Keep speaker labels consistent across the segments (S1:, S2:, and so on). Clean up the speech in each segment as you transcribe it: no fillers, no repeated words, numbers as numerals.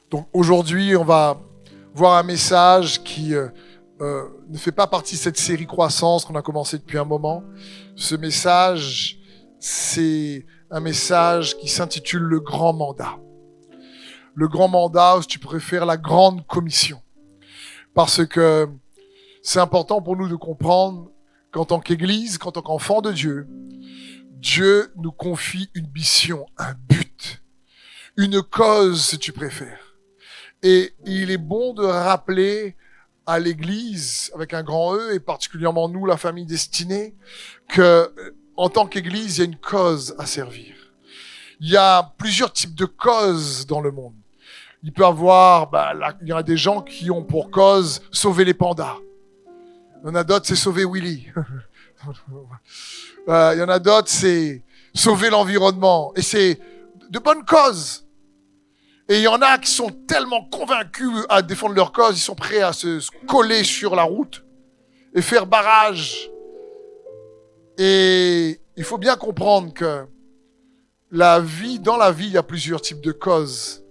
S1: Donc aujourd'hui, on va voir un message qui ne fait pas partie de cette série Croissance qu'on a commencé depuis un moment. Ce message, c'est un message qui s'intitule Le Grand Mandat. Le Grand Mandat, ou si tu préfères, la Grande Commission. Parce que c'est important pour nous de comprendre qu'en tant qu'Église, qu'en tant qu'enfant de Dieu, Dieu nous confie une mission, un but, une cause, si tu préfères. Et il est bon de rappeler à l'Église, avec un grand E, et particulièrement nous, la famille destinée, que en tant qu'Église, il y a une cause à servir. Il y a plusieurs types de causes dans le monde. Il peut y avoir, il y a des gens qui ont pour cause sauver les pandas. Il y en a d'autres, c'est sauver Willy. Il y en a d'autres, c'est sauver l'environnement. Et c'est de bonnes causes. Et il y en a qui sont tellement convaincus à défendre leur cause, ils sont prêts à se coller sur la route et faire barrage. Et il faut bien comprendre que dans la vie, il y a plusieurs types de causes.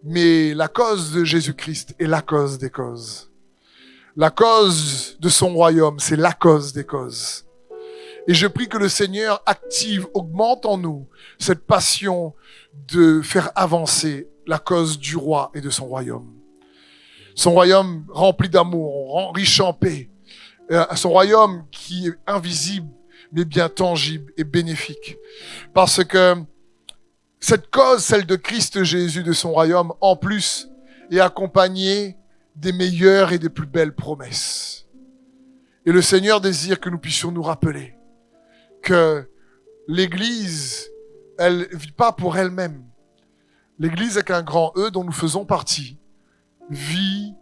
S1: Mais la cause de Jésus-Christ est la cause des causes. La cause de son royaume, c'est la cause des causes. Et je prie que le Seigneur augmente en nous cette passion de faire avancer la cause du roi et de son royaume. Son royaume rempli d'amour, riche en paix. Son royaume qui est invisible, mais bien tangible et bénéfique. Parce que cette cause, celle de Christ Jésus, de son royaume, en plus, est accompagnée des meilleures et des plus belles promesses. Et le Seigneur désire que nous puissions nous rappeler que l'Église, elle ne vit pas pour elle-même. L'Église avec un grand E dont nous faisons partie, vit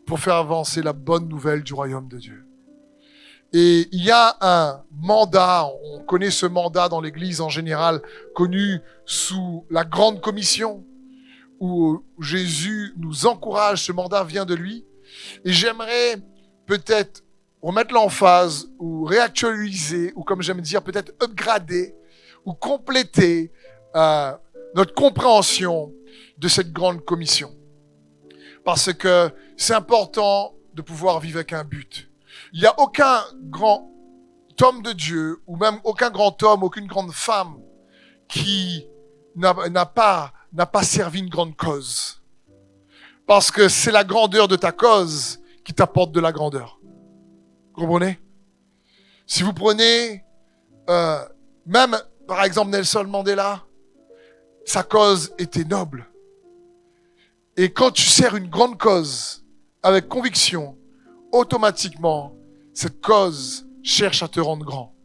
S1: pour faire avancer la bonne nouvelle du royaume de Dieu. Et il y a un mandat, on connaît ce mandat dans l'Église en général, connu sous la Grande Commission, où Jésus nous encourage, ce mandat vient de lui. Et j'aimerais peut-être remettre l'emphase, ou réactualiser, ou comme j'aime dire, peut-être upgrader, ou compléter notre compréhension de cette grande commission. Parce que c'est important de pouvoir vivre avec un but. Il n'y a aucun grand homme de Dieu, ou même aucun grand homme, aucune grande femme qui n'a pas servi une grande cause. Parce que c'est la grandeur de ta cause qui t'apporte de la grandeur. Vous comprenez? Si vous prenez, même par exemple Nelson Mandela, sa cause était noble. Et quand tu sers une grande cause avec conviction, automatiquement, cette cause cherche à te rendre grand.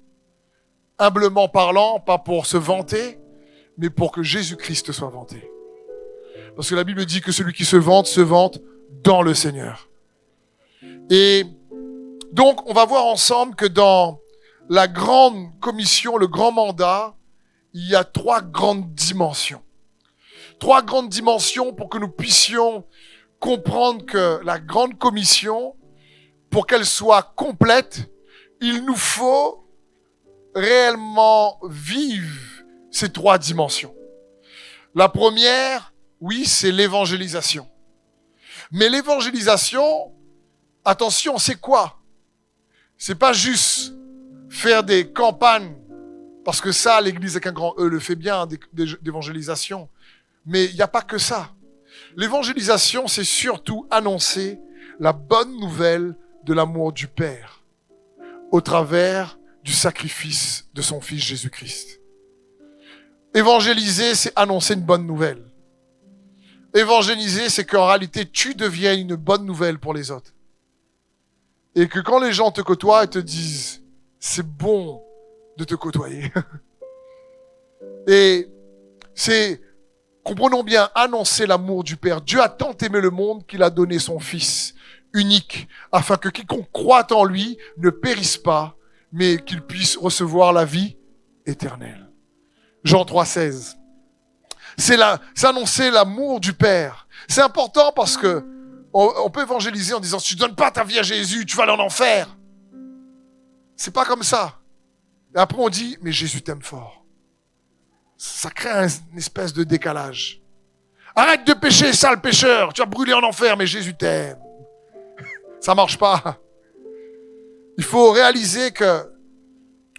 S1: Humblement parlant, pas pour se vanter, mais pour que Jésus-Christ soit vanté. Parce que la Bible dit que celui qui se vante dans le Seigneur. Et donc, on va voir ensemble que dans la grande commission, le grand mandat, il y a 3 grandes dimensions. 3 grandes dimensions pour que nous puissions comprendre que la grande commission, pour qu'elle soit complète, il nous faut réellement vivre ces 3 dimensions. La première, oui, c'est l'évangélisation. Mais l'évangélisation, attention, c'est quoi? C'est pas juste faire des campagnes, parce que ça, l'Église avec un grand E le fait bien, d'évangélisation. Mais il n'y a pas que ça. L'évangélisation, c'est surtout annoncer la bonne nouvelle de l'amour du Père au travers du sacrifice de son Fils Jésus-Christ. Évangéliser, c'est annoncer une bonne nouvelle. Évangéliser, c'est qu'en réalité, tu deviens une bonne nouvelle pour les autres. Et que quand les gens te côtoient et te disent, c'est bon de te côtoyer. Et c'est, comprenons bien, annoncer l'amour du Père. Dieu a tant aimé le monde qu'il a donné son Fils unique, afin que quiconque croit en lui ne périsse pas, mais qu'il puisse recevoir la vie éternelle. Jean 3,16. C'est annoncer l'amour du Père. C'est important parce que on peut évangéliser en disant, si tu donnes pas ta vie à Jésus, tu vas aller en enfer. C'est pas comme ça. Et après on dit, mais Jésus t'aime fort. Ça crée une espèce de décalage. Arrête de pécher, sale pécheur. Tu vas brûler en enfer, mais Jésus t'aime. Ça marche pas. Il faut réaliser que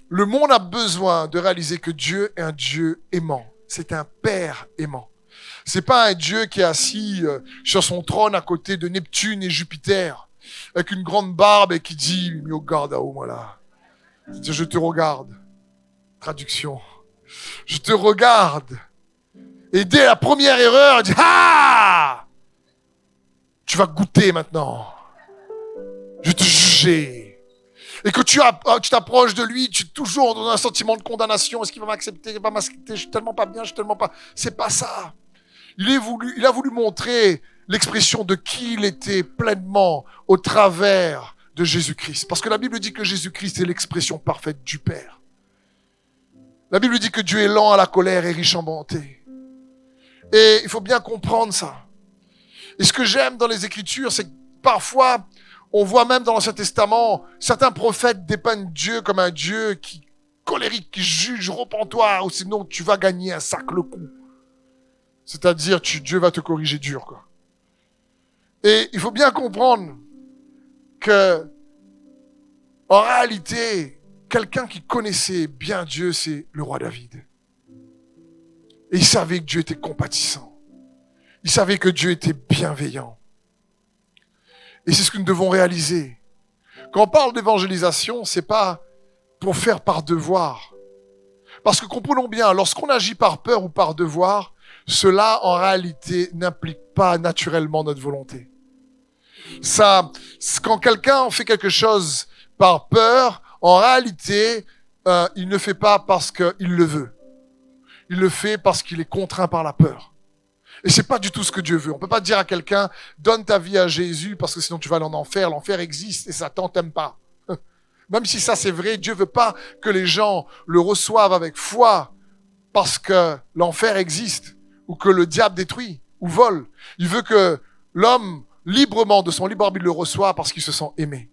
S1: le monde a besoin de réaliser que Dieu est un Dieu aimant. C'est un Père aimant. C'est pas un Dieu qui est assis sur son trône à côté de Neptune et Jupiter, avec une grande barbe et qui dit « Mais regarde à où, moi là. Je te regarde. » Traduction. Je te regarde. Et dès la première erreur, il dit « Ah! Tu vas goûter maintenant. Je vais te juger. » Et que tu t'approches de lui, tu es toujours dans un sentiment de condamnation. Est-ce qu'il va m'accepter? Il va m'accepter? Je suis tellement pas bien, je suis tellement pas... C'est pas ça. Il a voulu montrer l'expression de qui il était pleinement au travers de Jésus-Christ. Parce que la Bible dit que Jésus-Christ est l'expression parfaite du Père. La Bible dit que Dieu est lent à la colère et riche en bonté. Et il faut bien comprendre ça. Et ce que j'aime dans les Écritures, c'est que parfois, on voit même dans l'Ancien Testament, certains prophètes dépeignent Dieu comme un Dieu qui colérique, qui juge, repens-toi, ou sinon tu vas gagner un sac le coup. C'est-à-dire, Dieu va te corriger dur, quoi. Et il faut bien comprendre que, en réalité, quelqu'un qui connaissait bien Dieu, c'est le roi David. Et il savait que Dieu était compatissant. Il savait que Dieu était bienveillant. Et c'est ce que nous devons réaliser. Quand on parle d'évangélisation, c'est pas pour faire par devoir. Parce que comprenons bien, lorsqu'on agit par peur ou par devoir, cela, en réalité, n'implique pas naturellement notre volonté. Ça, quand quelqu'un fait quelque chose par peur, en réalité, il ne fait pas parce qu'il le veut. Il le fait parce qu'il est contraint par la peur. Et c'est pas du tout ce que Dieu veut. On peut pas dire à quelqu'un, donne ta vie à Jésus parce que sinon tu vas aller en enfer. L'enfer existe et Satan t'aime pas. Même si ça c'est vrai, Dieu veut pas que les gens le reçoivent avec foi parce que l'enfer existe ou que le diable détruit ou vole. Il veut que l'homme, librement, de son libre arbitre, le reçoive parce qu'il se sent aimé.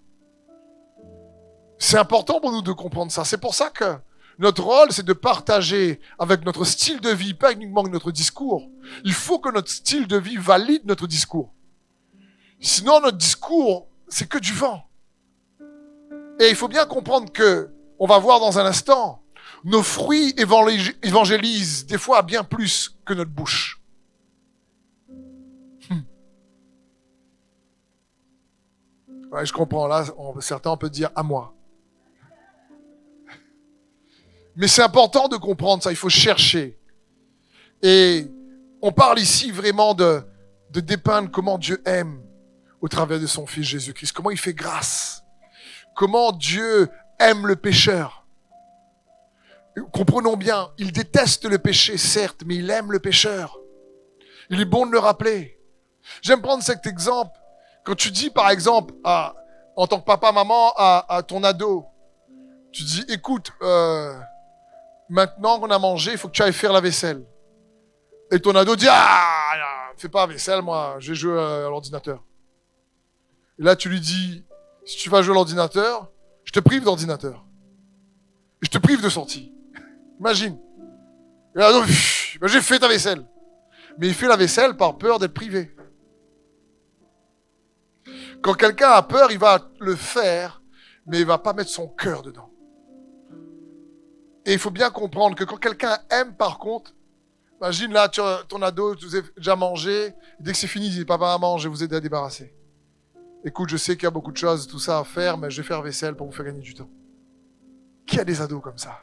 S1: C'est important pour nous de comprendre ça. C'est pour ça que notre rôle, c'est de partager avec notre style de vie, pas uniquement avec notre discours. Il faut que notre style de vie valide notre discours. Sinon, notre discours, c'est que du vent. Et il faut bien comprendre que, on va voir dans un instant, nos fruits évangélisent des fois bien plus que notre bouche. Ouais, je comprends. Là, certains peuvent dire à moi. Mais c'est important de comprendre ça, il faut chercher. Et on parle ici vraiment de dépeindre comment Dieu aime au travers de son Fils Jésus-Christ, comment il fait grâce, comment Dieu aime le pécheur. Comprenons bien, il déteste le péché, certes, mais il aime le pécheur. Il est bon de le rappeler. J'aime prendre cet exemple. Quand tu dis, par exemple, en tant que papa, maman, à ton ado, tu dis, écoute, maintenant qu'on a mangé, il faut que tu ailles faire la vaisselle. Et ton ado dit, fais pas la vaisselle, moi, je vais jouer à l'ordinateur. Et là, tu lui dis, si tu vas jouer à l'ordinateur, je te prive d'ordinateur. Et je te prive de sortie. Imagine. Et l'ado, j'ai fait ta vaisselle. Mais il fait la vaisselle par peur d'être privé. Quand quelqu'un a peur, il va le faire, mais il va pas mettre son cœur dedans. Et il faut bien comprendre que quand quelqu'un aime, par contre, imagine là, ton ado, tu as déjà mangé, dès que c'est fini, il dit, papa, maman, je vais vous aider à débarrasser. Écoute, je sais qu'il y a beaucoup de choses, tout ça à faire, mais je vais faire vaisselle pour vous faire gagner du temps. Qui a des ados comme ça?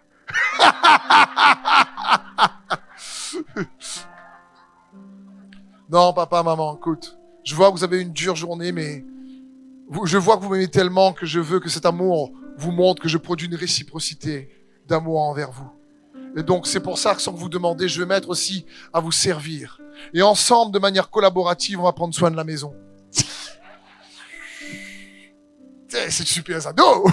S1: Non, papa, maman, écoute, je vois que vous avez une dure journée, mais je vois que vous m'aimez tellement que je veux que cet amour vous montre que je produis une réciprocité d'amour envers vous. Et donc, c'est pour ça que sans vous demander, je vais mettre aussi à vous servir. Et ensemble, de manière collaborative, on va prendre soin de la maison. C'est super ado.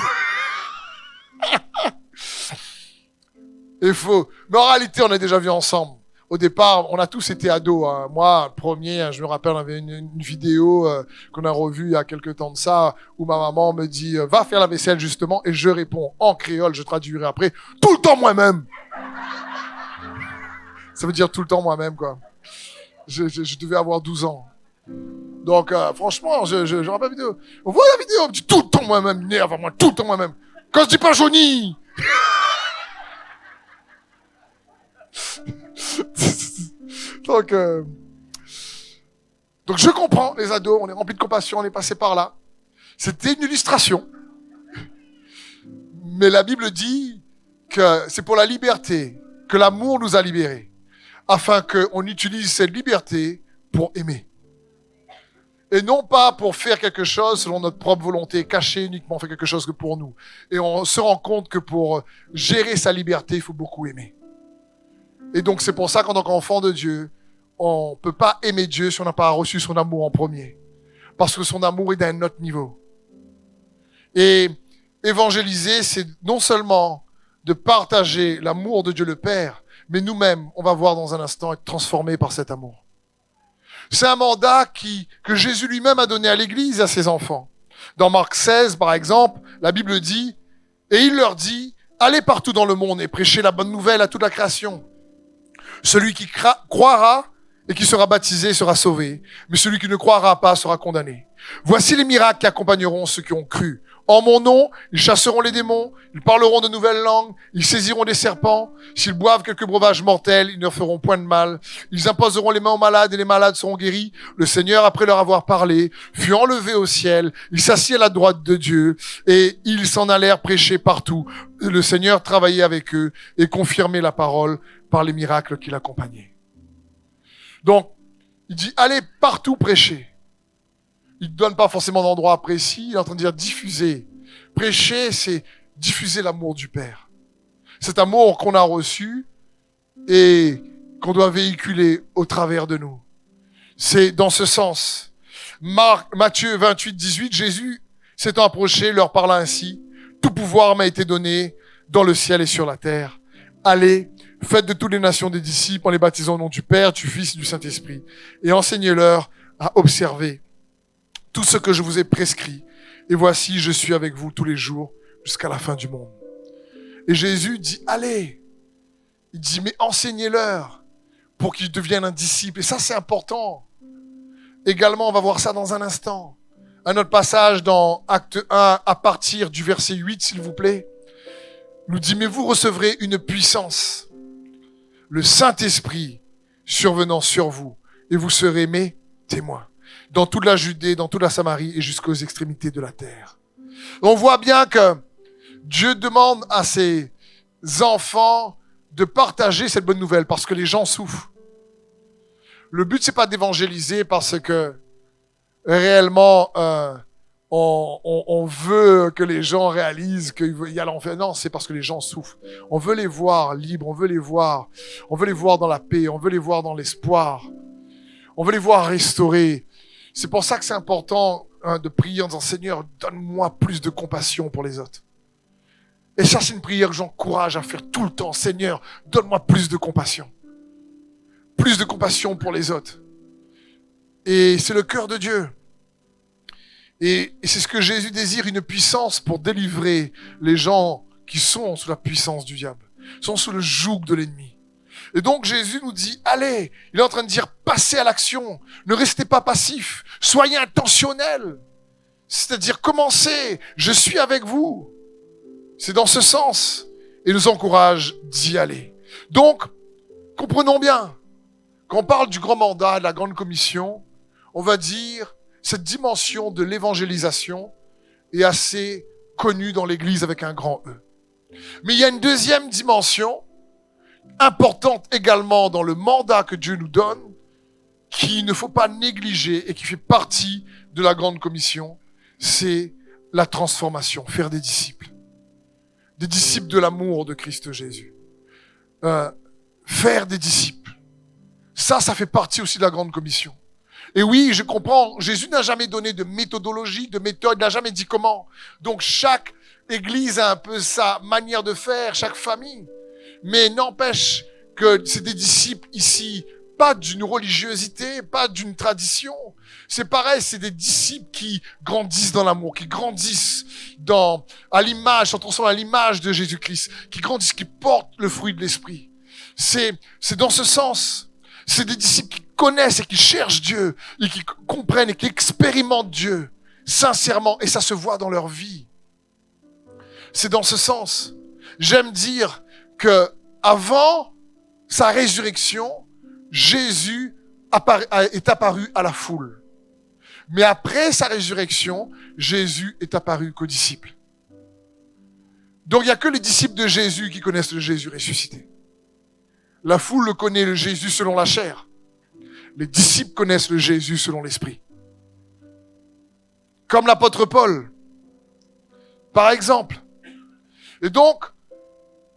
S1: Il faut. Mais en réalité, on a déjà vu ensemble. Au départ, on a tous été ados. Hein. Moi, le premier, je me rappelle, on avait une vidéo qu'on a revue il y a quelques temps de ça, où ma maman me dit « Va faire la vaisselle, justement », et je réponds en créole, je traduirai après, « Tout le temps moi-même !» Ça veut dire tout le temps moi-même, quoi. Je devais avoir 12 ans. Donc, franchement, je regarde la vidéo. On voit la vidéo, on me dit tout le temps moi-même, énerve à moi, tout le temps moi-même. Quand je dis pas Johnny. donc, je comprends les ados, on est remplis de compassion, on est passé par là. C'était une illustration. Mais la Bible dit que c'est pour la liberté que l'amour nous a libérés, afin qu'on utilise cette liberté pour aimer. Et non pas pour faire quelque chose selon notre propre volonté, cacher uniquement, faire quelque chose que pour nous. Et on se rend compte que pour gérer sa liberté, il faut beaucoup aimer. Et donc c'est pour ça qu'en tant qu'enfant de Dieu, on ne peut pas aimer Dieu si on n'a pas reçu son amour en premier. Parce que son amour est d'un autre niveau. Et évangéliser, c'est non seulement de partager l'amour de Dieu le Père, mais nous-mêmes, on va voir dans un instant, être transformés par cet amour. C'est un mandat que Jésus lui-même a donné à l'Église et à ses enfants. Dans Marc 16, par exemple, la Bible dit, et il leur dit, allez partout dans le monde et prêchez la bonne nouvelle à toute la création. Celui qui croira et qui sera baptisé sera sauvé, mais celui qui ne croira pas sera condamné. Voici les miracles qui accompagneront ceux qui ont cru. En mon nom, ils chasseront les démons, ils parleront de nouvelles langues, ils saisiront des serpents. S'ils boivent quelques breuvages mortels, ils ne feront point de mal. Ils imposeront les mains aux malades et les malades seront guéris. Le Seigneur, après leur avoir parlé, fut enlevé au ciel. Il s'assit à la droite de Dieu et ils s'en allèrent prêcher partout. Le Seigneur travaillait avec eux et confirmait la parole par les miracles qui l'accompagnaient. Donc, il dit, allez partout prêcher. Il ne donne pas forcément d'endroit précis, il est en train de dire diffuser. Prêcher, c'est diffuser l'amour du Père. Cet amour qu'on a reçu et qu'on doit véhiculer au travers de nous. C'est dans ce sens. Matthieu 28, 18, Jésus s'étant approché, leur parla ainsi. Tout pouvoir m'a été donné dans le ciel et sur la terre. Allez, faites de toutes les nations des disciples en les baptisant au nom du Père, du Fils et du Saint-Esprit et enseignez-leur à observer tout ce que je vous ai prescrit. Et voici, je suis avec vous tous les jours jusqu'à la fin du monde. Et Jésus dit, allez. Il dit, mais enseignez-leur pour qu'ils deviennent un disciple. Et ça, c'est important. Également, on va voir ça dans un instant. Un autre passage dans Acte 1, à partir du verset 8, s'il vous plaît, nous dit, mais vous recevrez une puissance, le Saint-Esprit survenant sur vous, et vous serez mes témoins dans toute la Judée, dans toute la Samarie et jusqu'aux extrémités de la terre. On voit bien que Dieu demande à ses enfants de partager cette bonne nouvelle parce que les gens souffrent. Le but, c'est pas d'évangéliser parce que réellement on veut que les gens réalisent qu'il y a l'enfer. Non, c'est parce que les gens souffrent. On veut les voir libres, on veut les voir dans la paix, on veut les voir dans l'espoir, on veut les voir restaurés. C'est pour ça que c'est important de prier en disant « Seigneur, donne-moi plus de compassion pour les autres ». Et ça, c'est une prière que j'encourage à faire tout le temps. « Seigneur, donne-moi plus de compassion. Plus de compassion pour les autres. » Et c'est le cœur de Dieu. Et c'est ce que Jésus désire, une puissance pour délivrer les gens qui sont sous la puissance du diable, sont sous le joug de l'ennemi. Et donc Jésus nous dit, allez, il est en train de dire, passez à l'action, ne restez pas passifs, soyez intentionnels. C'est-à-dire, commencez, je suis avec vous. C'est dans ce sens. Et nous encourage d'y aller. Donc, comprenons bien, quand on parle du grand mandat, de la grande commission, on va dire, cette dimension de l'évangélisation est assez connue dans l'Église avec un grand E. Mais il y a une deuxième dimension importante également dans le mandat que Dieu nous donne, qu'il ne faut pas négliger et qui fait partie de la grande commission, c'est la transformation, faire des disciples de l'amour de Christ Jésus. Faire des disciples. Ça fait partie aussi de la grande commission. Et oui, je comprends, Jésus n'a jamais donné de méthodologie, de méthode, il n'a jamais dit comment. Donc chaque église a un peu sa manière de faire, chaque famille. Mais n'empêche que c'est des disciples ici, pas d'une religiosité, pas d'une tradition. C'est pareil, c'est des disciples qui grandissent dans l'amour, qui grandissent à l'image, sont transformés à l'image de Jésus-Christ, qui grandissent, qui portent le fruit de l'esprit. C'est dans ce sens. C'est des disciples qui connaissent et qui cherchent Dieu, et qui comprennent et qui expérimentent Dieu, sincèrement, et ça se voit dans leur vie. C'est dans ce sens. J'aime dire que avant sa résurrection, Jésus est apparu à la foule. Mais après sa résurrection, Jésus est apparu qu'aux disciples. Donc il n'y a que les disciples de Jésus qui connaissent le Jésus ressuscité. La foule le connaît, le Jésus selon la chair. Les disciples connaissent le Jésus selon l'esprit. Comme l'apôtre Paul, par exemple. Et donc,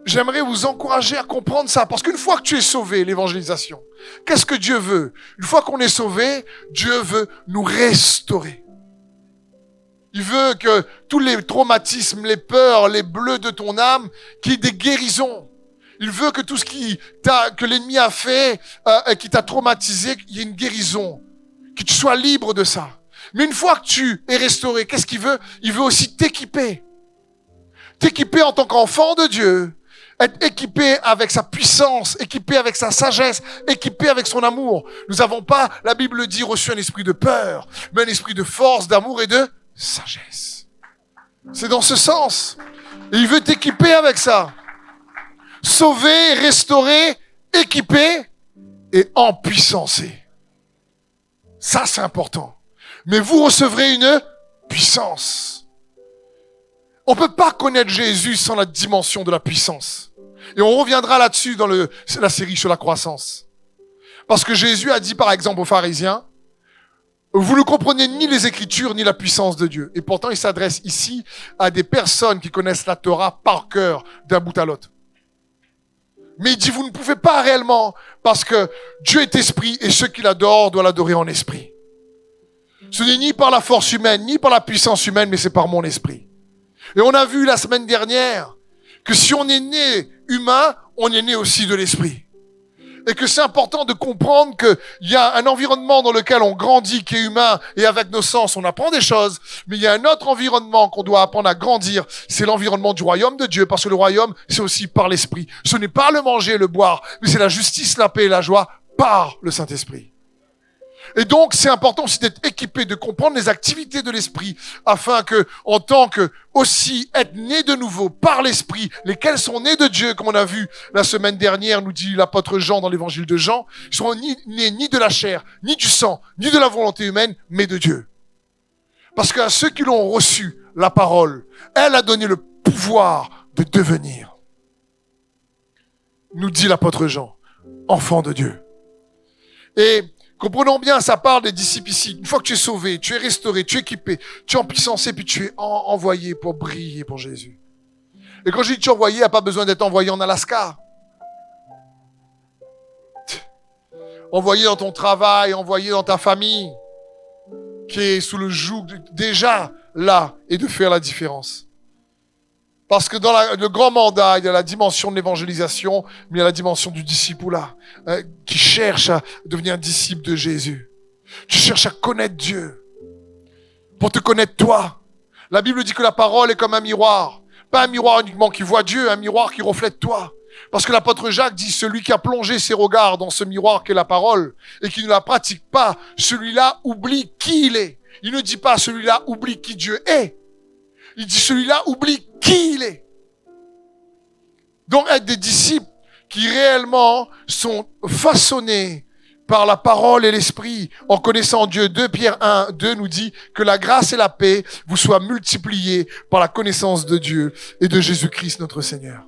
S1: j'aimerais vous encourager à comprendre ça. Parce qu'une fois que tu es sauvé, l'évangélisation, qu'est-ce que Dieu veut? Une fois qu'on est sauvé, Dieu veut nous restaurer. Il veut que tous les traumatismes, les peurs, les bleus de ton âme, qu'il y ait des guérisons. Il veut que tout ce que l'ennemi a fait, qui t'a traumatisé, qu'il y ait une guérison. Que tu sois libre de ça. Mais une fois que tu es restauré, qu'est-ce qu'il veut? Il veut aussi t'équiper. T'équiper en tant qu'enfant de Dieu. Être équipé avec sa puissance, équipé avec sa sagesse, équipé avec son amour. Nous n'avons pas, la Bible dit, reçu un esprit de peur, mais un esprit de force, d'amour et de sagesse. C'est dans ce sens. Et il veut t'équiper avec ça. Sauver, restaurer, équiper et empuissancer. Ça, c'est important. Mais vous recevrez une puissance. On ne peut pas connaître Jésus sans la dimension de la puissance. Et on reviendra là-dessus dans la série sur la croissance. Parce que Jésus a dit par exemple aux pharisiens, vous ne comprenez ni les Écritures ni la puissance de Dieu. Et pourtant, il s'adresse ici à des personnes qui connaissent la Torah par cœur d'un bout à l'autre. Mais il dit, vous ne pouvez pas réellement, parce que Dieu est esprit et ceux qui l'adorent doivent l'adorer en esprit. Ce n'est ni par la force humaine, ni par la puissance humaine, mais c'est par mon esprit. Et on a vu la semaine dernière que si on est né humain, on est né aussi de l'esprit. Et que c'est important de comprendre qu'il y a un environnement dans lequel on grandit qui est humain et avec nos sens on apprend des choses, mais il y a un autre environnement qu'on doit apprendre à grandir, c'est l'environnement du royaume de Dieu, parce que le royaume c'est aussi par l'esprit. Ce n'est pas le manger et le boire, mais c'est la justice, la paix et la joie par le Saint-Esprit. Et donc, c'est important aussi d'être équipé, de comprendre les activités de l'esprit, afin que, en tant que aussi être né de nouveau par l'esprit, lesquels sont nés de Dieu, comme on a vu la semaine dernière, nous dit l'apôtre Jean dans l'évangile de Jean, ils sont nés ni de la chair, ni du sang, ni de la volonté humaine, mais de Dieu. Parce qu'à ceux qui l'ont reçu, la parole, elle a donné le pouvoir de devenir, nous dit l'apôtre Jean, enfant de Dieu. Et comprenons bien, ça parle des disciples ici. Une fois que tu es sauvé, tu es restauré, tu es équipé, tu es en puissance et puis tu es envoyé pour briller pour Jésus. Et quand je dis tu es envoyé, il n'y a pas besoin d'être envoyé en Alaska. Envoyé dans ton travail, envoyé dans ta famille, qui est sous le joug déjà là et de faire la différence. Parce que dans le grand mandat, il y a la dimension de l'évangélisation, mais il y a la dimension du discipulat, qui cherche à devenir un disciple de Jésus. Tu cherches à connaître Dieu, pour te connaître toi. La Bible dit que la parole est comme un miroir. Pas un miroir uniquement qui voit Dieu, un miroir qui reflète toi. Parce que l'apôtre Jacques dit, celui qui a plongé ses regards dans ce miroir qu'est la parole, et qui ne la pratique pas, celui-là oublie qui il est. Il ne dit pas, celui-là oublie qui Dieu est. Il dit, celui-là oublie qui il est. Donc, être des disciples qui réellement sont façonnés par la parole et l'esprit, en connaissant Dieu. 2 Pierre 1, 2 nous dit que la grâce et la paix vous soient multipliées par la connaissance de Dieu et de Jésus-Christ notre Seigneur.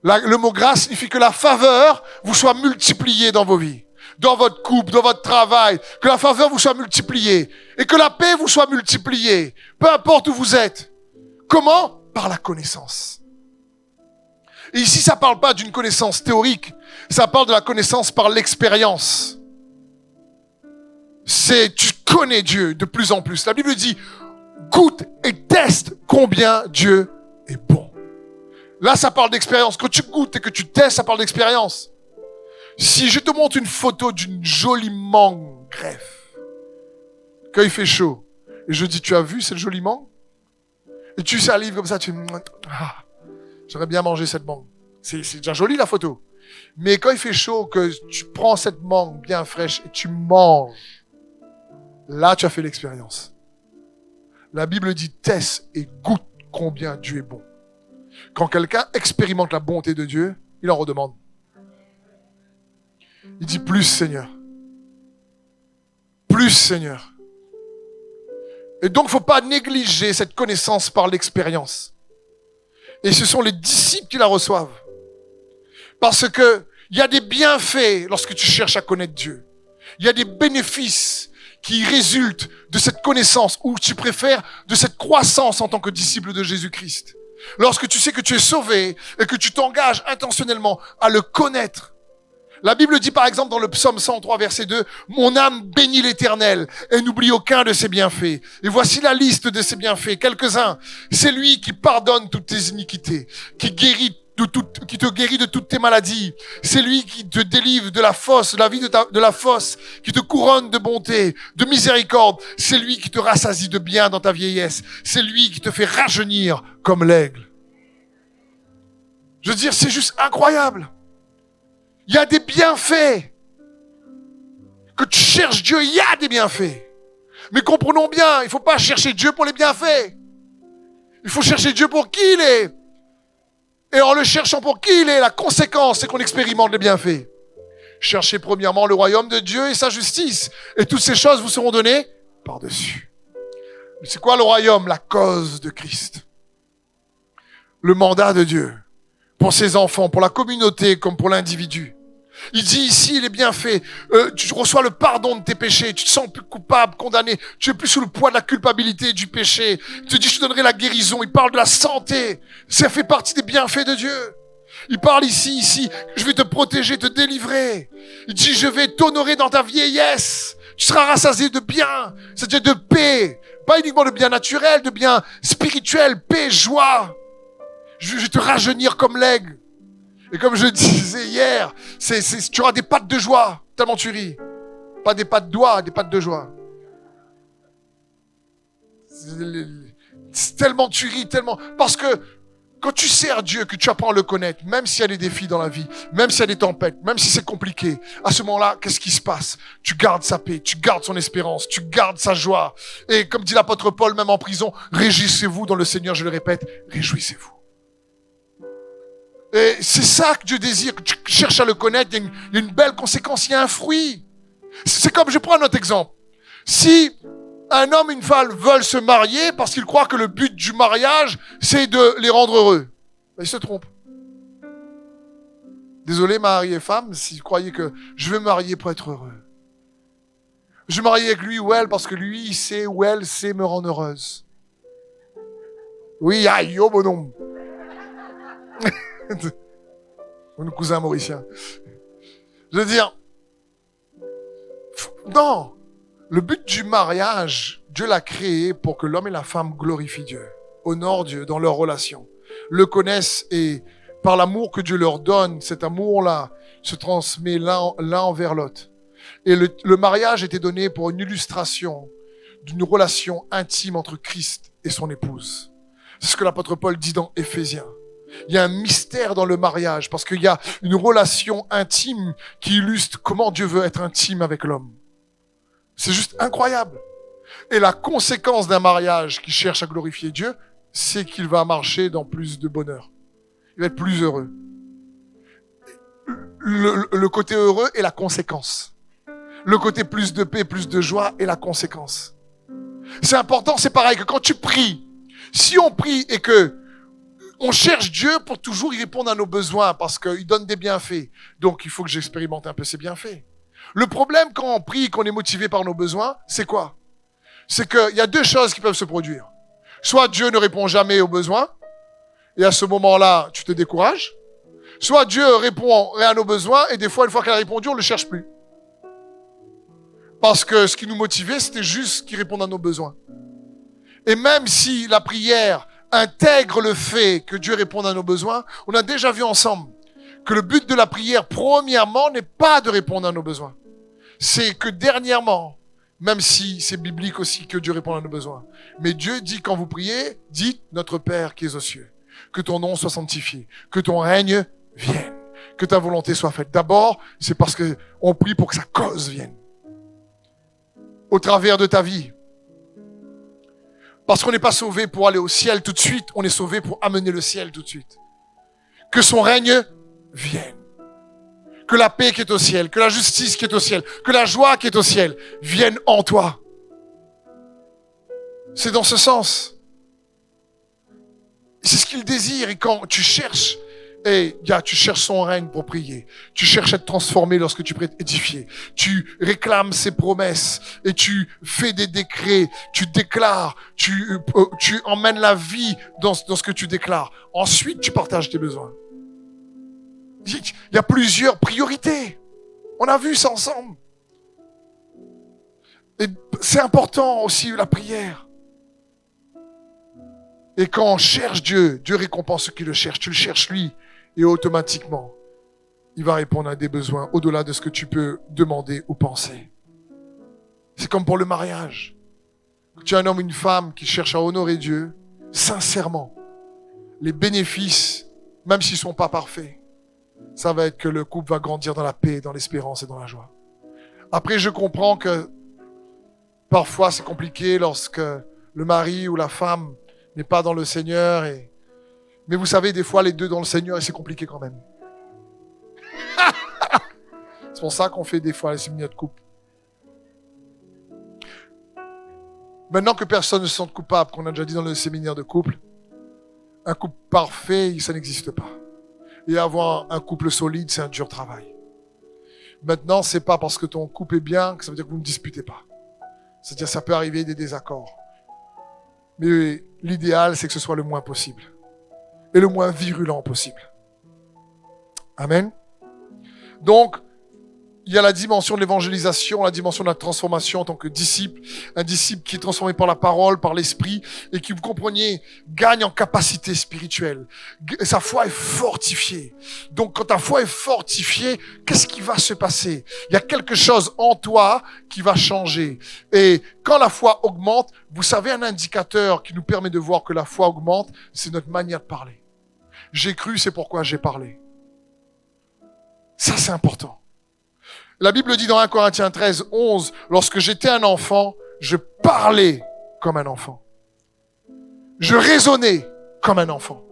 S1: Le mot grâce signifie que la faveur vous soit multipliée dans vos vies. Dans votre couple, dans votre travail, que la faveur vous soit multipliée et que la paix vous soit multipliée, peu importe où vous êtes. Comment? Par la connaissance. Et ici, ça parle pas d'une connaissance théorique, ça parle de la connaissance par l'expérience. Tu connais Dieu de plus en plus. La Bible dit, goûte et teste combien Dieu est bon. Là, ça parle d'expérience. Quand tu goûtes et que tu testes, ça parle d'expérience. Si je te montre une photo d'une jolie mangue greffe, quand il fait chaud, et je dis, tu as vu cette jolie mangue? Et tu salives comme ça, tu dis, ah, j'aurais bien mangé cette mangue. C'est déjà joli la photo. Mais quand il fait chaud, que tu prends cette mangue bien fraîche et tu manges, là, tu as fait l'expérience. La Bible dit, teste et goûte combien Dieu est bon. Quand quelqu'un expérimente la bonté de Dieu, il en redemande. Il dit, plus Seigneur. Plus Seigneur. Et donc, il ne faut pas négliger cette connaissance par l'expérience. Et ce sont les disciples qui la reçoivent. Parce que il y a des bienfaits lorsque tu cherches à connaître Dieu. Il y a des bénéfices qui résultent de cette connaissance, ou tu préfères, de cette croissance en tant que disciple de Jésus-Christ. Lorsque tu sais que tu es sauvé et que tu t'engages intentionnellement à le connaître. La Bible dit par exemple dans le psaume 103 verset 2, « Mon âme bénit l'Éternel et n'oublie aucun de ses bienfaits. » Et voici la liste de ses bienfaits, quelques-uns. C'est lui qui pardonne toutes tes iniquités, qui te guérit de toutes tes maladies. C'est lui qui te délivre de la fosse, de la vie de la fosse, qui te couronne de bonté, de miséricorde. C'est lui qui te rassasie de bien dans ta vieillesse. C'est lui qui te fait rajeunir comme l'aigle. Je veux dire, c'est juste incroyable. Il y a des bienfaits. Que tu cherches Dieu, il y a des bienfaits. Mais comprenons bien, il ne faut pas chercher Dieu pour les bienfaits. Il faut chercher Dieu pour qui il est. Et en le cherchant pour qui il est, la conséquence, c'est qu'on expérimente les bienfaits. Cherchez premièrement le royaume de Dieu et sa justice. Et toutes ces choses vous seront données par-dessus. C'est quoi le royaume? La cause de Christ. Le mandat de Dieu. Pour ses enfants, pour la communauté comme pour l'individu. Il dit ici les bienfaits, tu reçois le pardon de tes péchés, tu te sens plus coupable, condamné, tu es plus sous le poids de la culpabilité du péché. Il te dit je te donnerai la guérison, il parle de la santé, ça fait partie des bienfaits de Dieu. Il parle ici, je vais te protéger, te délivrer. Il dit je vais t'honorer dans ta vieillesse, tu seras rassasié de bien, c'est-à-dire de paix, pas uniquement de bien naturel, de bien spirituel, paix, joie. Je vais te rajeunir comme l'aigle. Et comme je disais hier, tu auras des pattes de joie, tellement tu ris. Pas des pattes d'oie, des pattes de joie. C'est tellement tu ris, tellement... Parce que quand tu sers Dieu, que tu apprends à le connaître, même s'il y a des défis dans la vie, même s'il y a des tempêtes, même si c'est compliqué, à ce moment-là, qu'est-ce qui se passe? Tu gardes sa paix, tu gardes son espérance, tu gardes sa joie. Et comme dit l'apôtre Paul, même en prison, réjouissez-vous dans le Seigneur, je le répète, réjouissez-vous. Et c'est ça que Dieu désire, que tu cherches à le connaître, il y a une belle conséquence, il y a un fruit. C'est comme, je prends un autre exemple. Si un homme et une femme veulent se marier parce qu'ils croient que le but du mariage, c'est de les rendre heureux, ben, ils se trompent. Désolé, mari et femme, si vous croyez que je vais me marier pour être heureux. Je vais me marier avec lui ou elle parce que lui, il sait ou elle sait me rendre heureuse. Oui, aïe, yo, bonhomme. Mon cousin mauricien. Je veux dire, non, le but du mariage, Dieu l'a créé pour que l'homme et la femme glorifient Dieu, honorent Dieu dans leur relation, le connaissent et par l'amour que Dieu leur donne, cet amour-là se transmet l'un envers l'autre. Et le mariage était donné pour une illustration d'une relation intime entre Christ et son épouse. C'est ce que l'apôtre Paul dit dans Éphésiens. Il y a un mystère dans le mariage parce qu'il y a une relation intime qui illustre comment Dieu veut être intime avec l'homme. C'est juste incroyable. Et la conséquence d'un mariage qui cherche à glorifier Dieu, c'est qu'il va marcher dans plus de bonheur. Il va être plus heureux. Le côté heureux est la conséquence. Le côté plus de paix, plus de joie est la conséquence. C'est important, c'est pareil que quand tu pries. Si on prie et que on cherche Dieu pour toujours y répondre à nos besoins parce qu'il donne des bienfaits. Donc, il faut que j'expérimente un peu ces bienfaits. Le problème quand on prie, qu'on est motivé par nos besoins, c'est quoi? C'est qu'il y a deux choses qui peuvent se produire. Soit Dieu ne répond jamais aux besoins, et à ce moment-là, tu te décourages. Soit Dieu répond à nos besoins, et des fois, une fois qu'il a répondu, on ne le cherche plus. Parce que ce qui nous motivait, c'était juste qu'il réponde à nos besoins. Et même si la prière intègre le fait que Dieu réponde à nos besoins, on a déjà vu ensemble que le but de la prière, premièrement, n'est pas de répondre à nos besoins. C'est que dernièrement, même si c'est biblique aussi que Dieu répond à nos besoins, mais Dieu dit quand vous priez, dites notre Père qui es aux cieux, que ton nom soit sanctifié, que ton règne vienne, que ta volonté soit faite. D'abord, c'est parce qu'on prie pour que sa cause vienne. Au travers de ta vie. Parce qu'on n'est pas sauvé pour aller au ciel tout de suite, on est sauvé pour amener le ciel tout de suite. Que son règne vienne. Que la paix qui est au ciel, que la justice qui est au ciel, que la joie qui est au ciel vienne en toi. C'est dans ce sens. C'est ce qu'il désire. Et quand tu cherches, tu cherches son règne pour prier. Tu cherches à être transformé lorsque tu prêtes édifier. Tu réclames ses promesses et tu fais des décrets. Tu déclares. Tu emmènes la vie dans ce que tu déclares. Ensuite, tu partages tes besoins. Il y a plusieurs priorités. On a vu ça ensemble. Et c'est important aussi la prière. Et quand on cherche Dieu, Dieu récompense ceux qui le cherchent. Tu le cherches lui. Et automatiquement, il va répondre à des besoins au-delà de ce que tu peux demander ou penser. C'est comme pour le mariage. Quand tu as un homme ou une femme qui cherche à honorer Dieu, sincèrement, les bénéfices, même s'ils ne sont pas parfaits, ça va être que le couple va grandir dans la paix, dans l'espérance et dans la joie. Après, je comprends que parfois c'est compliqué lorsque le mari ou la femme n'est pas dans le Seigneur. Mais vous savez, des fois, les deux dans le Seigneur, et c'est compliqué quand même. C'est pour ça qu'on fait des fois les séminaires de couple. Maintenant que personne ne se sente coupable, qu'on a déjà dit dans le séminaire de couple, un couple parfait, ça n'existe pas. Et avoir un couple solide, c'est un dur travail. Maintenant, c'est pas parce que ton couple est bien que ça veut dire que vous ne disputez pas. C'est-à-dire que ça peut arriver des désaccords. Mais l'idéal, c'est que ce soit le moins possible. Et le moins virulent possible. Amen. Donc, il y a la dimension de l'évangélisation, la dimension de la transformation en tant que disciple. Un disciple qui est transformé par la parole, par l'esprit, et qui, vous compreniez, gagne en capacité spirituelle. Sa foi est fortifiée. Donc, quand ta foi est fortifiée, qu'est-ce qui va se passer? Il y a quelque chose en toi qui va changer. Et quand la foi augmente, vous savez, un indicateur qui nous permet de voir que la foi augmente, c'est notre manière de parler. J'ai cru, c'est pourquoi j'ai parlé. Ça, c'est important. La Bible dit dans 1 Corinthiens 13, 11, lorsque j'étais un enfant, je parlais comme un enfant. Je raisonnais comme un enfant.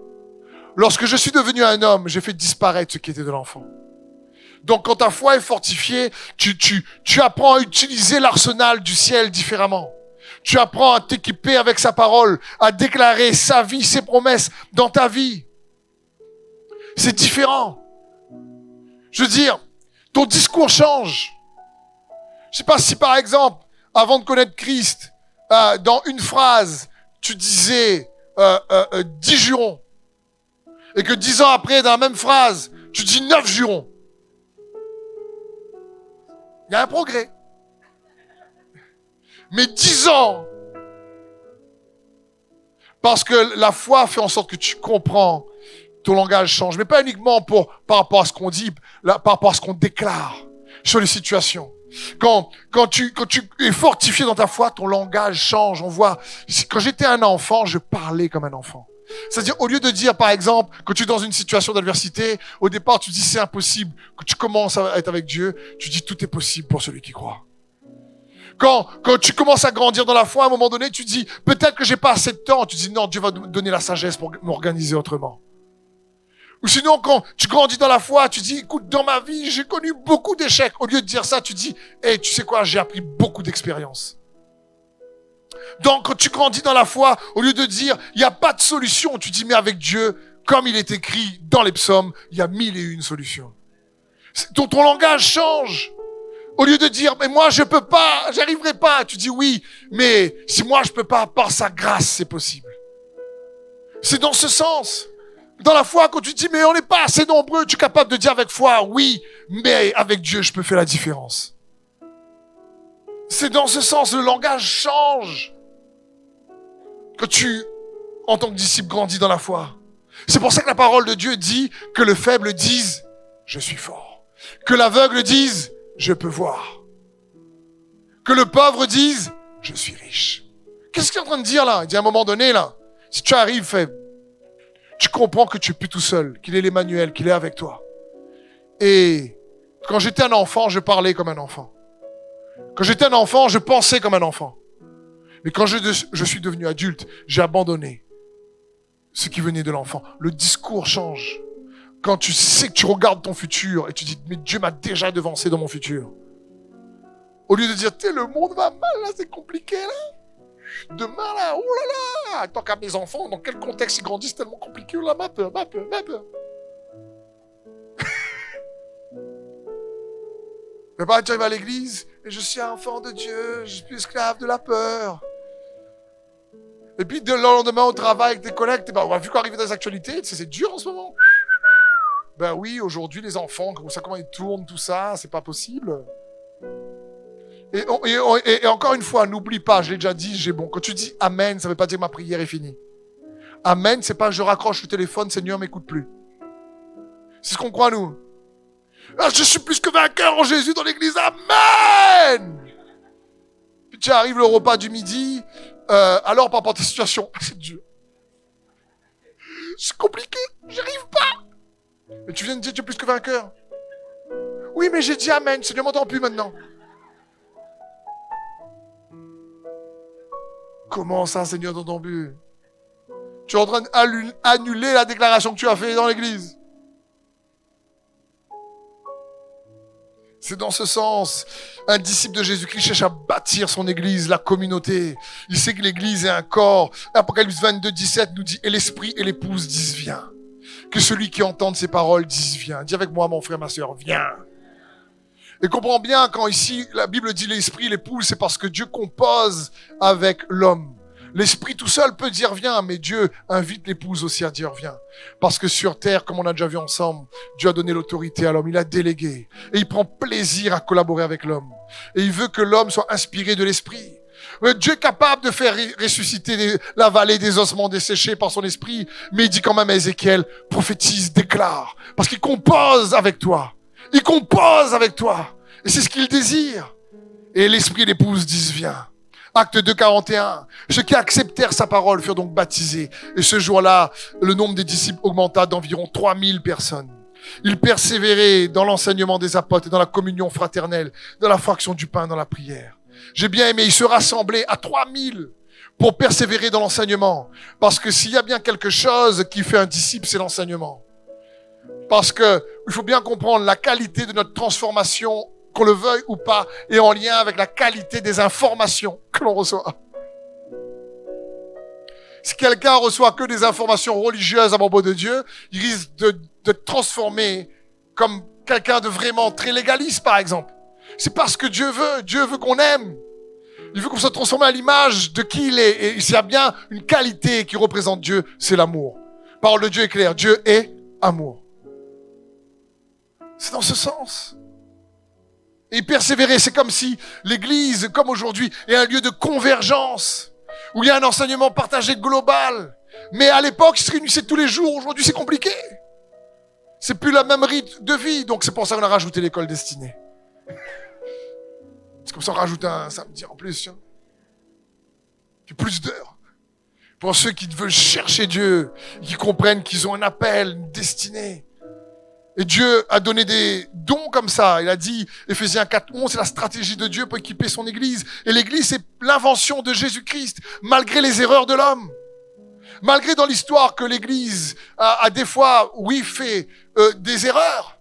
S1: Lorsque je suis devenu un homme, j'ai fait disparaître ce qui était de l'enfant. Donc, quand ta foi est fortifiée, tu apprends à utiliser l'arsenal du ciel différemment. Tu apprends à t'équiper avec sa parole, à déclarer sa vie, ses promesses dans ta vie. C'est différent. Je veux dire, ton discours change. Je sais pas si par exemple, avant de connaître Christ, dans une phrase, tu disais 10 jurons. Et que 10 ans après, dans la même phrase, tu dis 9 jurons. Il y a un progrès. Mais 10 ans, parce que la foi fait en sorte que tu comprends, ton langage change. Mais pas uniquement par rapport à ce qu'on dit, par rapport à ce qu'on déclare sur les situations. Quand tu es fortifié dans ta foi, ton langage change. On voit, quand j'étais un enfant, je parlais comme un enfant. C'est-à-dire, au lieu de dire, par exemple, que tu es dans une situation d'adversité, au départ, tu dis c'est impossible. Que tu commences à être avec Dieu, tu dis tout est possible pour celui qui croit. Quand tu commences à grandir dans la foi, à un moment donné, tu dis peut-être que j'ai pas assez de temps. Tu dis non, Dieu va me donner la sagesse pour m'organiser autrement. Ou sinon, quand tu grandis dans la foi, tu dis, écoute, dans ma vie, j'ai connu beaucoup d'échecs. Au lieu de dire ça, tu dis, hey, tu sais quoi, j'ai appris beaucoup d'expérience. Donc, quand tu grandis dans la foi, au lieu de dire, il n'y a pas de solution, tu dis, mais avec Dieu, comme il est écrit dans les psaumes, il y a 1001 solutions. Ton langage change. Au lieu de dire, mais moi, je peux pas, j'arriverai pas, tu dis oui, mais si moi, je peux pas, par sa grâce, c'est possible. C'est dans ce sens. Dans la foi, quand tu dis, mais on n'est pas assez nombreux, tu es capable de dire avec foi, oui, mais avec Dieu, je peux faire la différence. C'est dans ce sens, le langage change. Que tu, en tant que disciple, grandis dans la foi. C'est pour ça que la parole de Dieu dit que le faible dise, je suis fort. Que l'aveugle dise, je peux voir. Que le pauvre dise, je suis riche. Qu'est-ce qu'il est en train de dire là? Il dit à un moment donné là, si tu arrives faible, tu comprends que tu es plus tout seul, qu'il est l'Emmanuel, qu'il est avec toi. Et quand j'étais un enfant, je parlais comme un enfant. Quand j'étais un enfant, je pensais comme un enfant. Mais quand je suis devenu adulte, j'ai abandonné ce qui venait de l'enfant. Le discours change. Quand tu sais que tu regardes ton futur et tu dis, mais Dieu m'a déjà devancé dans mon futur. Au lieu de dire, le monde va mal, là, c'est compliqué, là. Demain, là, oh là là. Tant qu'à mes enfants, dans quel contexte ils grandissent tellement compliqué, là, ma peur. Mais pas, tu arrives à l'église, et je suis un enfant de Dieu, je suis esclave de la peur. Et puis, le lendemain au travail avec tes collègues, on a vu qu'arriver dans les actualités, c'est dur en ce moment. Ben oui, aujourd'hui, les enfants, comment ils tournent, tout ça, c'est pas possible. Et encore une fois, n'oublie pas, je l'ai déjà dit, quand tu dis Amen, ça veut pas dire ma prière est finie. Amen, c'est pas je raccroche le téléphone, Seigneur, m'écoute plus. C'est ce qu'on croit, nous. Ah, je suis plus que vainqueur en Jésus dans l'église, Amen! Puis tu arrives le repas du midi, alors par rapport à ta situation, c'est dur. C'est compliqué, j'y arrive pas. Mais tu viens de dire tu es plus que vainqueur. Oui, mais j'ai dit Amen, Seigneur m'entend plus maintenant. Comment ça, Seigneur, t'entends plus? Tu es en train d'annuler la déclaration que tu as faite dans l'église. C'est dans ce sens, un disciple de Jésus-Christ cherche à bâtir son église, la communauté. Il sait que l'église est un corps. Apocalypse 22, 17 nous dit, et l'esprit et l'épouse disent viens. Que celui qui entende ces paroles dise viens. Dis avec moi, mon frère, ma soeur, viens. Et comprends bien, quand ici, la Bible dit l'esprit et l'épouse, c'est parce que Dieu compose avec l'homme. L'esprit tout seul peut dire viens, mais Dieu invite l'épouse aussi à dire viens. Parce que sur terre, comme on a déjà vu ensemble, Dieu a donné l'autorité à l'homme, il a délégué. Et il prend plaisir à collaborer avec l'homme. Et il veut que l'homme soit inspiré de l'esprit. Dieu est capable de faire ressusciter la vallée des ossements desséchés par son esprit, mais il dit quand même à Ézéchiel, prophétise, déclare. Parce qu'il compose avec toi. Il compose avec toi. Et c'est ce qu'il désire. Et l'esprit et l'épouse disent viens. Acte 2, 41. Ceux qui acceptèrent sa parole furent donc baptisés. Et ce jour-là, le nombre des disciples augmenta d'environ 3000 personnes. Ils persévéraient dans l'enseignement des apôtres et dans la communion fraternelle, dans la fraction du pain, dans la prière. J'ai bien aimé, ils se rassemblaient à 3000 pour persévérer dans l'enseignement. Parce que s'il y a bien quelque chose qui fait un disciple, c'est l'enseignement. Parce que il faut bien comprendre la qualité de notre transformation, qu'on le veuille ou pas, est en lien avec la qualité des informations que l'on reçoit. Si quelqu'un reçoit que des informations religieuses à propos de Dieu, il risque de transformer comme quelqu'un de vraiment très légaliste, par exemple. C'est parce que Dieu veut qu'on aime. Il veut qu'on soit transformé à l'image de qui il est. Et s'il y a bien une qualité qui représente Dieu, c'est l'amour. Parole de Dieu est claire, Dieu est amour. C'est dans ce sens. Et persévérer, c'est comme si l'église, comme aujourd'hui, est un lieu de convergence, où il y a un enseignement partagé global. Mais à l'époque, ils se réunissaient tous les jours. Aujourd'hui, c'est compliqué. C'est plus la même rythme de vie. Donc c'est pour ça qu'on a rajouté l'école destinée. C'est comme ça qu'on rajoute un samedi en plus. Puis plus d'heures. Pour ceux qui veulent chercher Dieu, qui comprennent qu'ils ont un appel, une destinée. Et Dieu a donné des dons comme ça. Il a dit, Éphésiens 4:11, c'est la stratégie de Dieu pour équiper son église. Et l'église, c'est l'invention de Jésus-Christ, malgré les erreurs de l'homme. Malgré dans l'histoire que l'église a des fois, oui, fait des erreurs.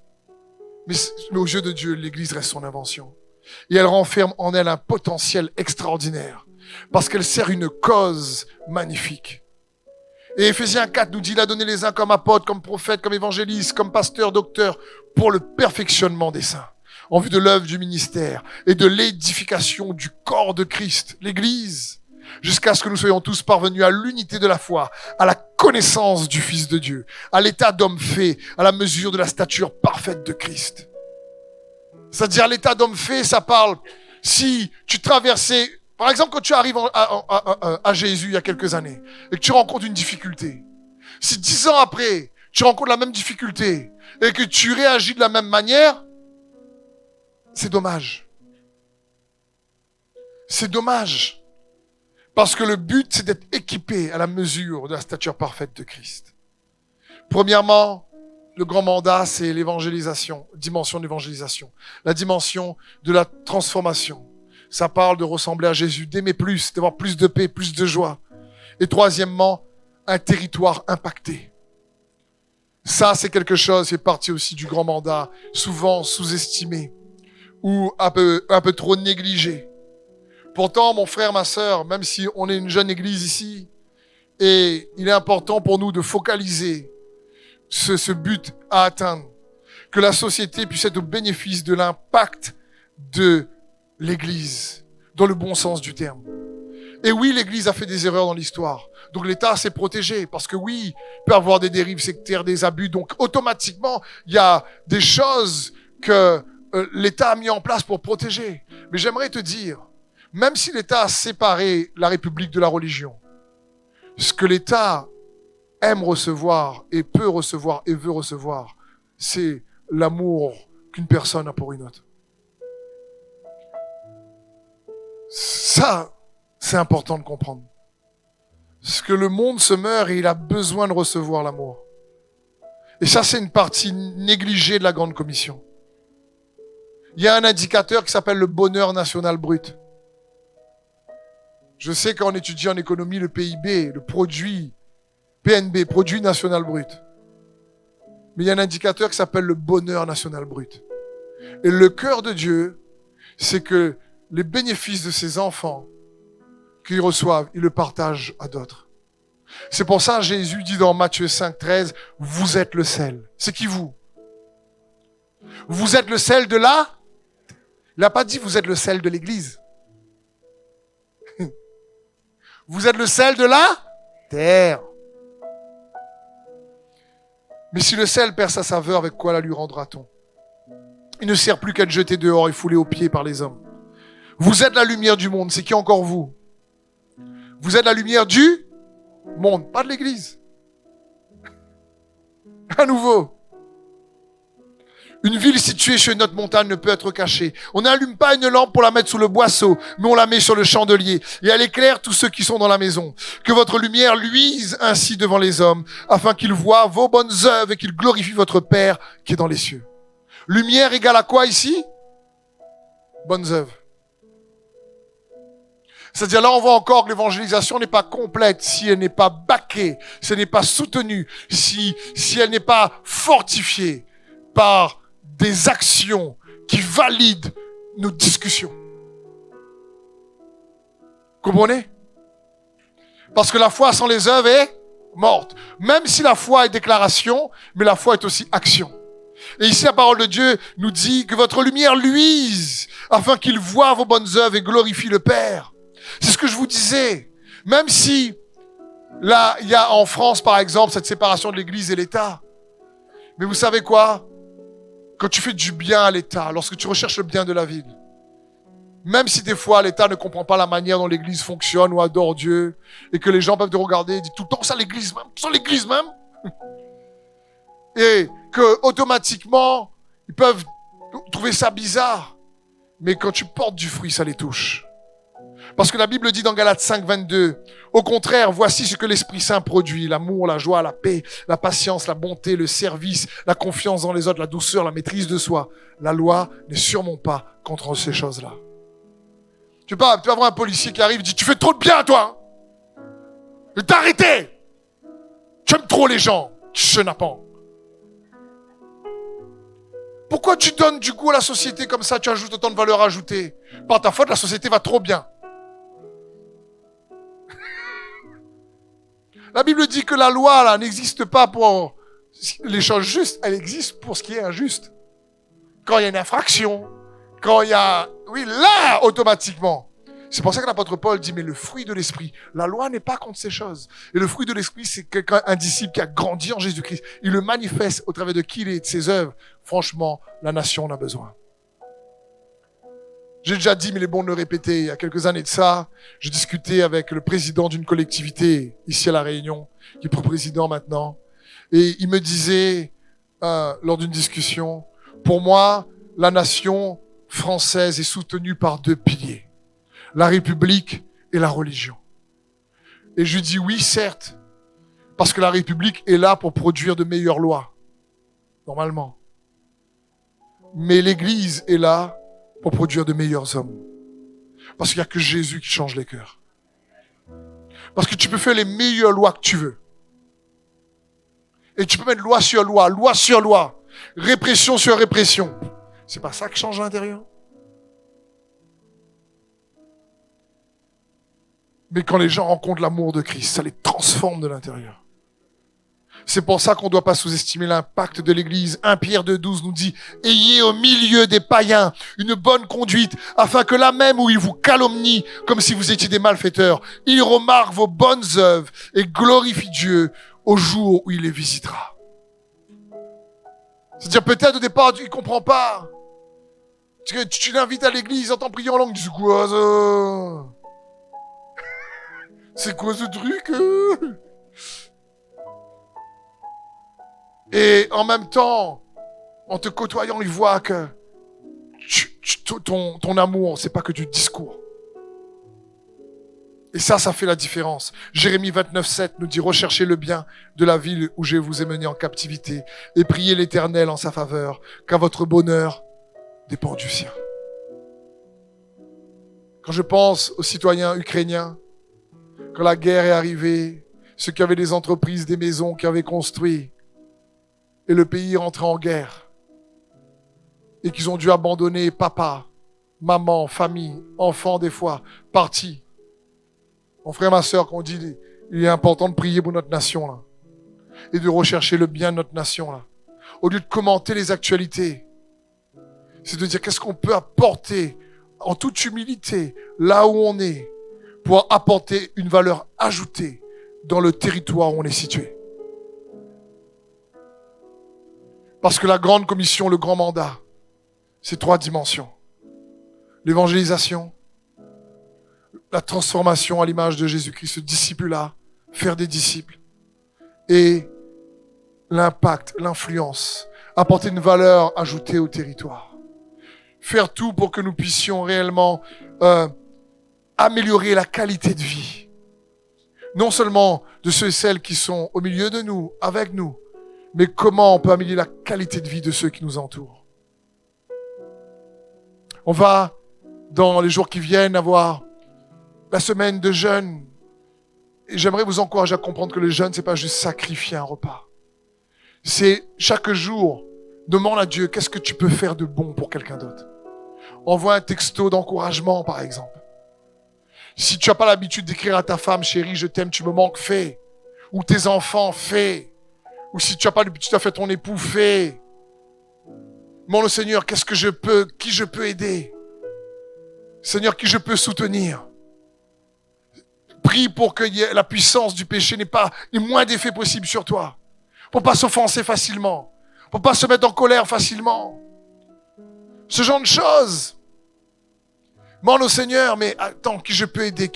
S1: Mais aux yeux de Dieu, l'église reste son invention. Et elle renferme en elle un potentiel extraordinaire. Parce qu'elle sert une cause magnifique. Et Éphésiens 4 nous dit, il a donné les uns comme apôtres, comme prophètes, comme évangélistes, comme pasteurs, docteurs, pour le perfectionnement des saints, en vue de l'œuvre du ministère et de l'édification du corps de Christ, l'Église, jusqu'à ce que nous soyons tous parvenus à l'unité de la foi, à la connaissance du Fils de Dieu, à l'état d'homme fait, à la mesure de la stature parfaite de Christ. C'est-à-dire, l'état d'homme fait, ça parle, si tu traversais... Par exemple, quand tu arrives à Jésus il y a quelques années et que tu rencontres une difficulté, si 10 ans après, tu rencontres la même difficulté et que tu réagis de la même manière, c'est dommage. C'est dommage. Parce que le but, c'est d'être équipé à la mesure de la stature parfaite de Christ. Premièrement, le grand mandat, c'est l'évangélisation, dimension de l'évangélisation, la dimension de la transformation. Ça parle de ressembler à Jésus, d'aimer plus, d'avoir plus de paix, plus de joie. Et troisièmement, un territoire impacté. Ça, c'est quelque chose qui fait partie aussi du grand mandat, souvent sous-estimé ou un peu trop négligé. Pourtant, mon frère, ma sœur, même si on est une jeune église ici, et il est important pour nous de focaliser ce but à atteindre, que la société puisse être au bénéfice de l'impact de l'église, dans le bon sens du terme. Et oui, l'église a fait des erreurs dans l'histoire. Donc l'État s'est protégé parce que oui, il peut y avoir des dérives sectaires, des abus. Donc automatiquement, il y a des choses que l'État a mis en place pour protéger. Mais j'aimerais te dire, même si l'État a séparé la République de la religion, ce que l'État aime recevoir et peut recevoir et veut recevoir, c'est l'amour qu'une personne a pour une autre. Ça, c'est important de comprendre. Parce que le monde se meurt et il a besoin de recevoir l'amour. Et ça, c'est une partie négligée de la Grande Commission. Il y a un indicateur qui s'appelle le bonheur national brut. Je sais qu'en étudiant en économie, le PIB, le produit, PNB, produit national brut. Mais il y a un indicateur qui s'appelle le bonheur national brut. Et le cœur de Dieu, c'est que les bénéfices de ses enfants qu'ils reçoivent, ils le partagent à d'autres. C'est pour ça que Jésus dit dans Matthieu 5, 13, vous êtes le sel. C'est qui vous? Vous êtes le sel de la? Il n'a pas dit vous êtes le sel de l'église. Vous êtes le sel de la terre. Mais si le sel perd sa saveur, avec quoi la lui rendra-t-on? Il ne sert plus qu'à être jeté dehors et foulé aux pieds par les hommes. Vous êtes la lumière du monde. C'est qui encore vous? Vous êtes la lumière du monde, pas de l'église. À nouveau. Une ville située sur une autre montagne ne peut être cachée. On n'allume pas une lampe pour la mettre sous le boisseau, mais on la met sur le chandelier. Et elle éclaire tous ceux qui sont dans la maison. Que votre lumière luise ainsi devant les hommes, afin qu'ils voient vos bonnes œuvres et qu'ils glorifient votre Père qui est dans les cieux. Lumière égale à quoi ici? Bonnes œuvres. C'est-à-dire là, on voit encore que l'évangélisation n'est pas complète si elle n'est pas backée, si elle n'est pas soutenue, si elle n'est pas fortifiée par des actions qui valident nos discussions. Comprenez? Parce que la foi sans les œuvres est morte. Même si la foi est déclaration, mais la foi est aussi action. Et ici, la parole de Dieu nous dit que votre lumière luise afin qu'il voie vos bonnes œuvres et glorifie le Père. C'est ce que je vous disais. Même si, là, il y a en France, par exemple, cette séparation de l'Église et l'État. Mais vous savez quoi? Quand tu fais du bien à l'État, lorsque tu recherches le bien de la ville, même si des fois l'État ne comprend pas la manière dont l'Église fonctionne ou adore Dieu, et que les gens peuvent te regarder et dire tout le temps ça l'Église même, sans l'Église même, et que automatiquement ils peuvent trouver ça bizarre, mais quand tu portes du fruit, ça les touche. Parce que la Bible dit dans Galates 5, 22, au contraire, voici ce que l'Esprit Saint produit, l'amour, la joie, la paix, la patience, la bonté, le service, la confiance dans les autres, la douceur, la maîtrise de soi. La loi n'est sûrement pas contre ces choses-là. Tu vas voir un policier qui arrive et dit, tu fais trop de bien, toi. Je vais t'arrêter. Tu aimes trop les gens, chenapan. Pourquoi tu donnes du goût à la société comme ça, tu ajoutes autant de valeur ajoutée? Par ta faute, la société va trop bien. La Bible dit que la loi là n'existe pas pour les choses justes, elle existe pour ce qui est injuste. Quand il y a une infraction, quand il y a... Oui, là, automatiquement. C'est pour ça que l'apôtre Paul dit, mais le fruit de l'esprit, la loi n'est pas contre ces choses. Et le fruit de l'esprit, c'est un disciple qui a grandi en Jésus-Christ. Il le manifeste au travers de qui il est et de ses œuvres. Franchement, la nation en a besoin. J'ai déjà dit, mais il est bon de le répéter, il y a quelques années de ça, je discutais avec le président d'une collectivité ici à La Réunion, qui est président maintenant, et il me disait, lors d'une discussion, pour moi, la nation française est soutenue par deux piliers, la République et la religion. Et je lui dis oui, certes, parce que la République est là pour produire de meilleures lois. normalement. Mais l'Église est là pour produire de meilleurs hommes. Parce qu'il n'y a que Jésus qui change les cœurs. Parce que tu peux faire les meilleures lois que tu veux. Et tu peux mettre loi sur loi, répression sur répression. C'est pas ça qui change l'intérieur. Mais quand les gens rencontrent l'amour de Christ, ça les transforme de l'intérieur. C'est pour ça qu'on ne doit pas sous-estimer l'impact de l'Église. 1 Pierre 2,12 nous dit « Ayez au milieu des païens une bonne conduite, afin que là même où ils vous calomnient, comme si vous étiez des malfaiteurs, ils remarquent vos bonnes œuvres et glorifient Dieu au jour où il les visitera. » C'est-à-dire peut-être au départ, il ne comprend pas. Tu l'invites à l'Église, en t'en priant en langue, tu dis « C'est quoi ça ? C'est quoi ce truc ?» Et en même temps, en te côtoyant, il voit que ton amour, c'est pas que du discours. Et ça fait la différence. Jérémie 29,7 nous dit « Recherchez le bien de la ville où je vous ai mené en captivité et priez l'Éternel en sa faveur, car votre bonheur dépend du sien. » Quand je pense aux citoyens ukrainiens, quand la guerre est arrivée, ceux qui avaient des entreprises, des maisons, qui avaient construit, et le pays rentrait en guerre, et qu'ils ont dû abandonner papa, maman, famille, enfants des fois, partis. Mon frère, ma sœur, qu'on dit, il est important de prier pour notre nation, là, et de rechercher le bien de notre nation, là. Au lieu de commenter les actualités, c'est de dire qu'est-ce qu'on peut apporter en toute humilité, là où on est, pour apporter une valeur ajoutée dans le territoire où on est situé. Parce que la grande commission, le grand mandat, c'est 3 dimensions. L'évangélisation, la transformation à l'image de Jésus-Christ, ce disciple-là, faire des disciples, et l'impact, l'influence, apporter une valeur ajoutée au territoire. Faire tout pour que nous puissions réellement améliorer la qualité de vie. Non seulement de ceux et celles qui sont au milieu de nous, avec nous, mais comment on peut améliorer la qualité de vie de ceux qui nous entourent. On va, dans les jours qui viennent, avoir la semaine de jeûne. Et j'aimerais vous encourager à comprendre que le jeûne, c'est pas juste sacrifier un repas. C'est chaque jour, demande à Dieu, qu'est-ce que tu peux faire de bon pour quelqu'un d'autre? Envoie un texto d'encouragement, par exemple. Si tu n'as pas l'habitude d'écrire à ta femme, chérie, je t'aime, tu me manques, fais. Ou tes enfants, fais. Ou si tu n'as pas l'habitude à faire ton époux, fais. Demande au Seigneur, qui je peux aider? Seigneur, qui je peux soutenir? Prie pour que la puissance du péché n'ait moins d'effet possible sur toi. Pour pas s'offenser facilement. Pour pas se mettre en colère facilement. Ce genre de choses. Demande au Seigneur, mais attends, qui je peux aider?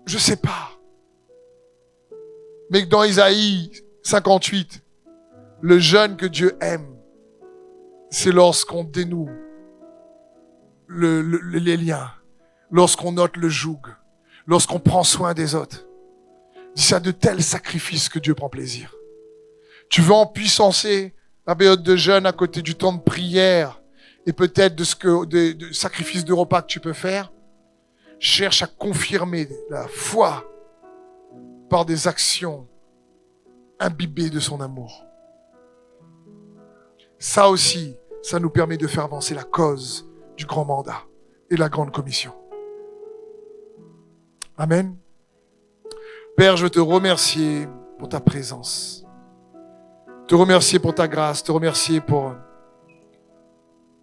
S1: Je sais pas. Mais dans Isaïe 58, le jeûne que Dieu aime, c'est lorsqu'on dénoue les liens, lorsqu'on ôte le joug, lorsqu'on prend soin des autres. C'est à de tels sacrifices que Dieu prend plaisir. Tu veux empuissancer la période de jeûne à côté du temps de prière et peut-être de sacrifices de repas que tu peux faire. Cherche à confirmer la foi par des actions imbibées de son amour. Ça aussi, ça nous permet de faire avancer la cause du grand mandat et la grande commission. Amen. Père, je veux te remercier pour ta présence. Te remercier pour ta grâce, te remercier pour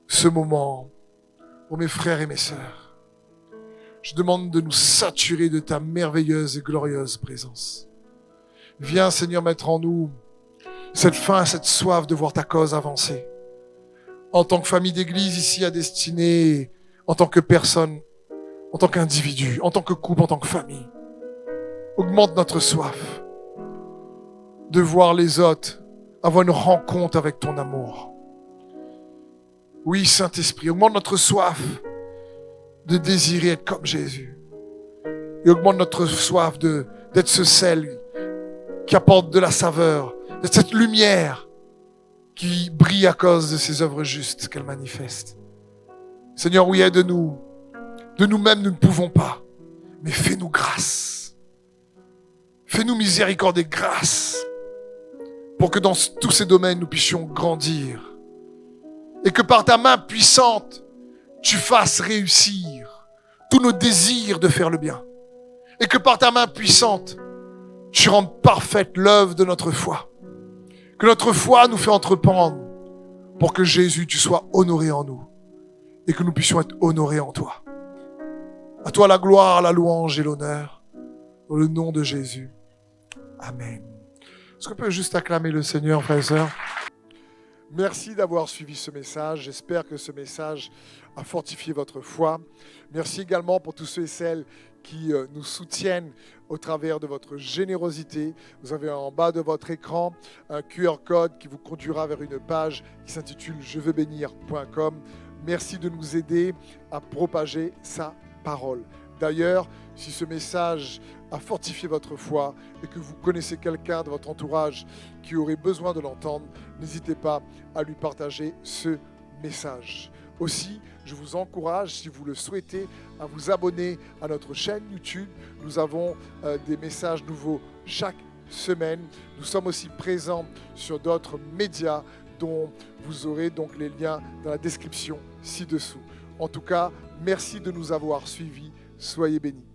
S1: ce moment, pour mes frères et mes sœurs. Je demande de nous saturer de ta merveilleuse et glorieuse présence. Viens, Seigneur, mettre en nous cette faim, cette soif de voir ta cause avancer. En tant que famille d'église ici à Destinée, en tant que personne, en tant qu'individu, en tant que couple, en tant que famille. Augmente notre soif de voir les autres avoir une rencontre avec ton amour. Oui, Saint-Esprit, augmente notre soif de désirer être comme Jésus. Et augmente notre soif d'être ce sel qui apporte de la saveur, de cette lumière qui brille à cause de ces œuvres justes qu'elle manifeste. Seigneur, oui, aide-nous. De nous-mêmes, nous ne pouvons pas. Mais fais-nous grâce. Fais-nous miséricorde et grâce. Pour que dans tous ces domaines, nous puissions grandir. Et que par ta main puissante, tu fasses réussir tous nos désirs de faire le bien. Et que par ta main puissante, tu rendes parfaite l'œuvre de notre foi. Que notre foi nous fait entreprendre pour que Jésus, tu sois honoré en nous. Et que nous puissions être honorés en toi. À toi la gloire, la louange et l'honneur. Dans le nom de Jésus. Amen. Est-ce qu'on peut juste acclamer le Seigneur, frères et sœurs? Merci d'avoir suivi ce message. J'espère que ce message a fortifié votre foi. Merci également pour tous ceux et celles qui nous soutiennent au travers de votre générosité. Vous avez en bas de votre écran un QR code qui vous conduira vers une page qui s'intitule jeveuxbénir.com. Merci de nous aider à propager sa parole. D'ailleurs, si ce message a fortifié votre foi et que vous connaissez quelqu'un de votre entourage qui aurait besoin de l'entendre, n'hésitez pas à lui partager ce message. Aussi, je vous encourage, si vous le souhaitez, à vous abonner à notre chaîne YouTube. Nous avons des messages nouveaux chaque semaine. Nous sommes aussi présents sur d'autres médias dont vous aurez donc les liens dans la description ci-dessous. En tout cas, merci de nous avoir suivis. Soyez bénis.